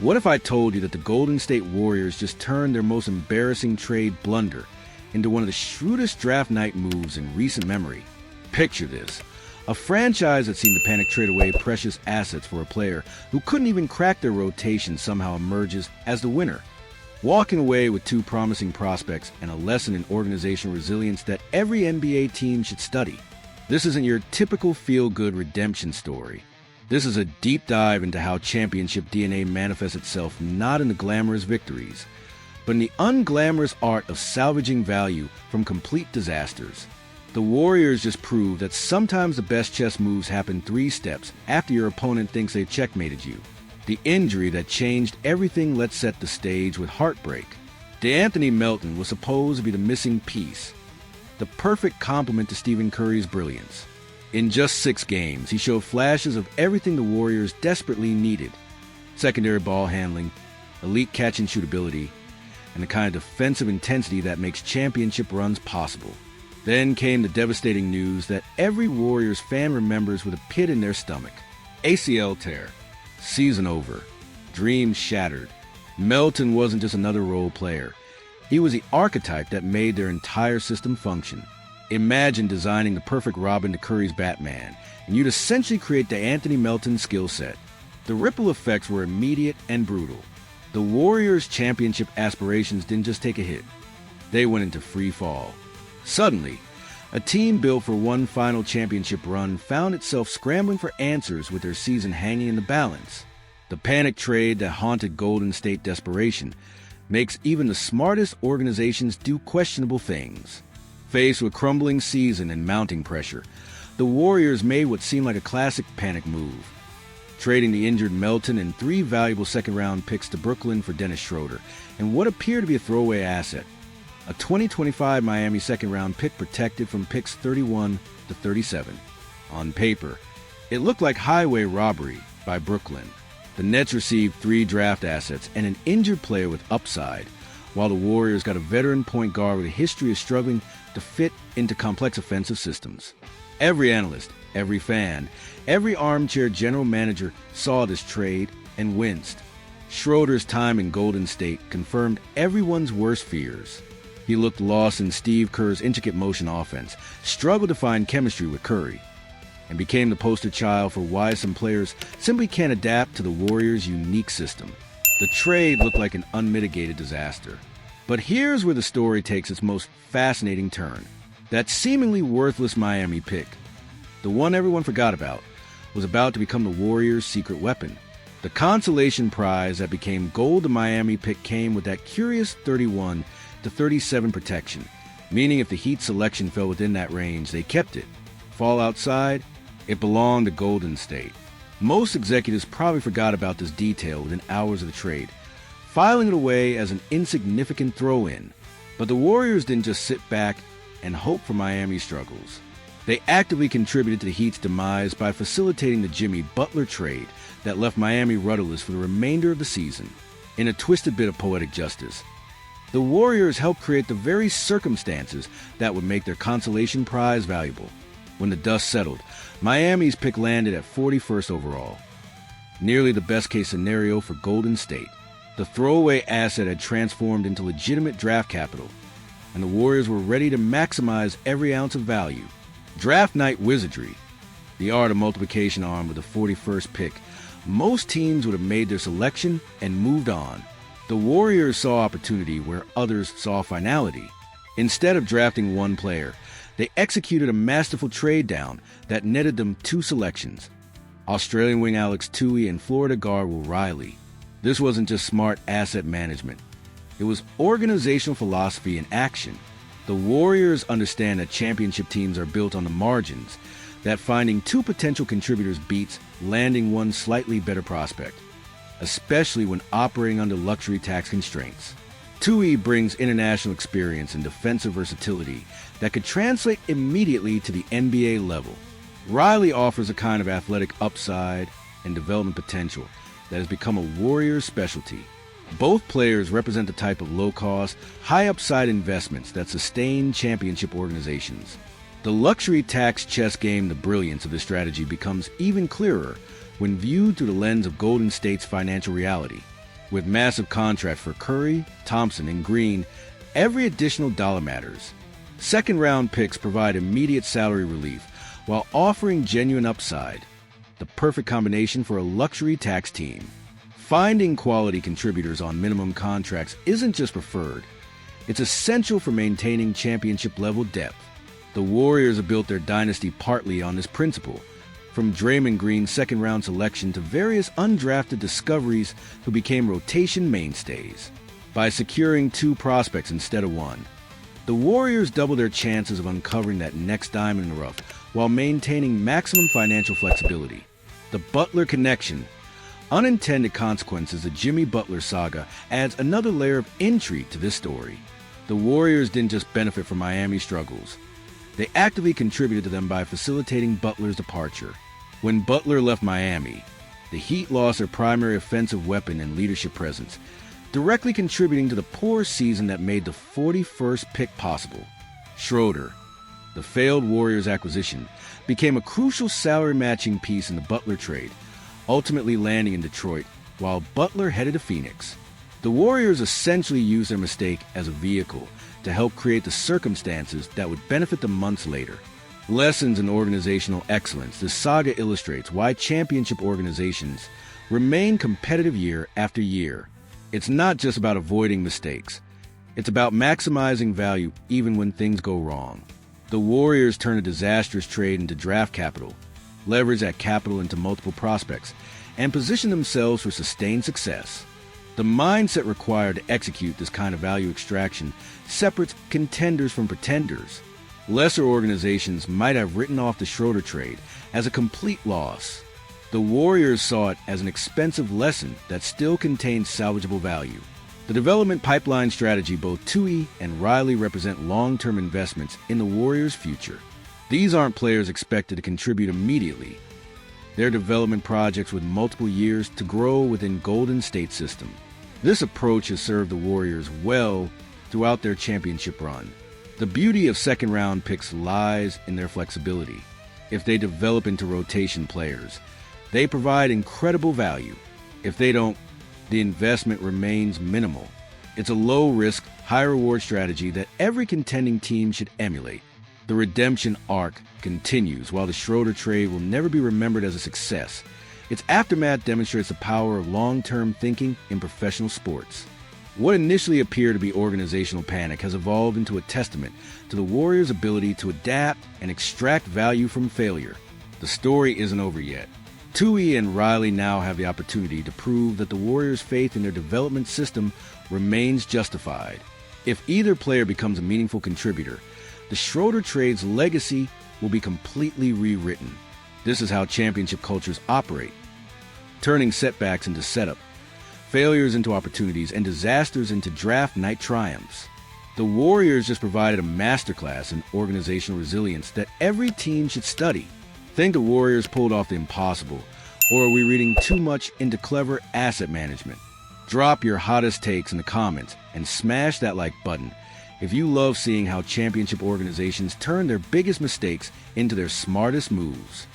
What if I told you that the Golden State Warriors just turned their most embarrassing trade blunder into one of the shrewdest draft night moves in recent memory? Picture this. A franchise that seemed to panic trade away precious assets for a player who couldn't even crack their rotation somehow emerges as the winner, walking away with two promising prospects and a lesson in organizational resilience that every NBA team should study. This isn't your typical feel-good redemption story. This is a deep dive into how championship DNA manifests itself not in the glamorous victories, but in the unglamorous art of salvaging value from complete disasters. The Warriors just proved that sometimes the best chess moves happen 3 steps after your opponent thinks they've checkmated you. The injury that changed everything let set the stage with heartbreak. De'Anthony Melton was supposed to be the missing piece, the perfect complement to Stephen Curry's brilliance. In just 6 games, he showed flashes of everything the Warriors desperately needed: secondary ball handling, elite catch-and-shoot ability, and the kind of defensive intensity that makes championship runs possible. Then came the devastating news that every Warriors fan remembers with a pit in their stomach. ACL tear. Season over. Dreams shattered. Melton wasn't just another role player. He was the archetype that made their entire system function. Imagine designing the perfect Robin to Curry's Batman, and you'd essentially create the De'Anthony Melton skill set. The ripple effects were immediate and brutal. The Warriors' championship aspirations didn't just take a hit. They went into free fall. Suddenly, a team built for one final championship run found itself scrambling for answers with their season hanging in the balance. The panic trade that haunted Golden State desperation makes even the smartest organizations do questionable things. Faced with crumbling season and mounting pressure, the Warriors made what seemed like a classic panic move, trading the injured Melton and 3 valuable second-round picks to Brooklyn for Dennis Schröder and what appeared to be a throwaway asset, a 2025 Miami second-round pick protected from picks 31 to 37. On paper, it looked like highway robbery by Brooklyn. The Nets received 3 draft assets and an injured player with upside, while the Warriors got a veteran point guard with a history of struggling to fit into complex offensive systems. Every analyst, every fan, every armchair general manager saw this trade and winced. Schröder's time in Golden State confirmed everyone's worst fears. He looked lost in Steve Kerr's intricate motion offense, struggled to find chemistry with Curry, and became the poster child for why some players simply can't adapt to the Warriors' unique system. The trade looked like an unmitigated disaster. But here's where the story takes its most fascinating turn. That seemingly worthless Miami pick, the one everyone forgot about, was about to become the Warriors' secret weapon. The consolation prize that became gold the Miami pick came with that curious 31 to 37 protection, meaning if the Heat selection fell within that range, they kept it. Fall outside, it belonged to Golden State. Most executives probably forgot about this detail within hours of the trade, filing it away as an insignificant throw-in. But the Warriors didn't just sit back and hope for Miami's struggles. They actively contributed to the Heat's demise by facilitating the Jimmy Butler trade that left Miami rudderless for the remainder of the season. In a twisted bit of poetic justice, the Warriors helped create the very circumstances that would make their consolation prize valuable. When the dust settled, Miami's pick landed at 41st overall, nearly the best-case scenario for Golden State. The throwaway asset had transformed into legitimate draft capital, and the Warriors were ready to maximize every ounce of value. Draft night wizardry, the art of multiplication armed with the 41st pick. Most teams would have made their selection and moved on. The Warriors saw opportunity where others saw finality. Instead of drafting one player, they executed a masterful trade down that netted them 2 selections: Australian wing Alex Toohey and Florida guard Will Riley. This wasn't just smart asset management. It was organizational philosophy in action. The Warriors understand that championship teams are built on the margins, that finding 2 potential contributors beats landing one slightly better prospect, especially when operating under luxury tax constraints. Toohey brings international experience and defensive versatility that could translate immediately to the NBA level. Riley offers a kind of athletic upside and development potential that has become a Warriors specialty. Both players represent the type of low-cost, high-upside investments that sustain championship organizations. The luxury tax chess game, the brilliance of this strategy becomes even clearer when viewed through the lens of Golden State's financial reality. With massive contracts for Curry, Thompson, and Green, every additional dollar matters. Second-round picks provide immediate salary relief while offering genuine upside, the perfect combination for a luxury tax team. Finding quality contributors on minimum contracts isn't just preferred, it's essential for maintaining championship-level depth. The Warriors have built their dynasty partly on this principle, from Draymond Green's second-round selection to various undrafted discoveries who became rotation mainstays. By securing 2 prospects instead of 1, the Warriors double their chances of uncovering that next diamond in the rough while maintaining maximum financial flexibility. The Butler connection. Unintended consequences, the Jimmy Butler saga adds another layer of intrigue to this story. The Warriors didn't just benefit from Miami's struggles. They actively contributed to them by facilitating Butler's departure. When Butler left Miami, the Heat lost their primary offensive weapon and leadership presence, directly contributing to the poor season that made the 41st pick possible. Schröder, the failed Warriors acquisition, became a crucial salary-matching piece in the Butler trade, ultimately landing in Detroit while Butler headed to Phoenix. The Warriors essentially used their mistake as a vehicle to help create the circumstances that would benefit them months later. Lessons in organizational excellence. This saga illustrates why championship organizations remain competitive year after year. It's not just about avoiding mistakes. It's about maximizing value even when things go wrong. The Warriors turn a disastrous trade into draft capital, leverage that capital into multiple prospects, and position themselves for sustained success. The mindset required to execute this kind of value extraction separates contenders from pretenders. Lesser organizations might have written off the Schröder trade as a complete loss. The Warriors saw it as an expensive lesson that still contained salvageable value. The development pipeline strategy. Both Toohey and Riley represent long-term investments in the Warriors' future. These aren't players expected to contribute immediately. They're development projects with multiple years to grow within Golden State's system. This approach has served the Warriors well throughout their championship run. The beauty of second-round picks lies in their flexibility. If they develop into rotation players, they provide incredible value. If they don't, the investment remains minimal. It's a low-risk, high-reward strategy that every contending team should emulate. The redemption arc continues. While the Schröder trade will never be remembered as a success, its aftermath demonstrates the power of long-term thinking in professional sports. What initially appeared to be organizational panic has evolved into a testament to the Warriors' ability to adapt and extract value from failure. The story isn't over yet. Toohey and Riley now have the opportunity to prove that the Warriors' faith in their development system remains justified. If either player becomes a meaningful contributor, the Schröder trade's legacy will be completely rewritten. This is how championship cultures operate, turning setbacks into setup, failures into opportunities, and disasters into draft night triumphs. The Warriors just provided a masterclass in organizational resilience that every team should study. Think the Warriors pulled off the impossible, or are we reading too much into clever asset management? Drop your hottest takes in the comments and smash that like button if you love seeing how championship organizations turn their biggest mistakes into their smartest moves.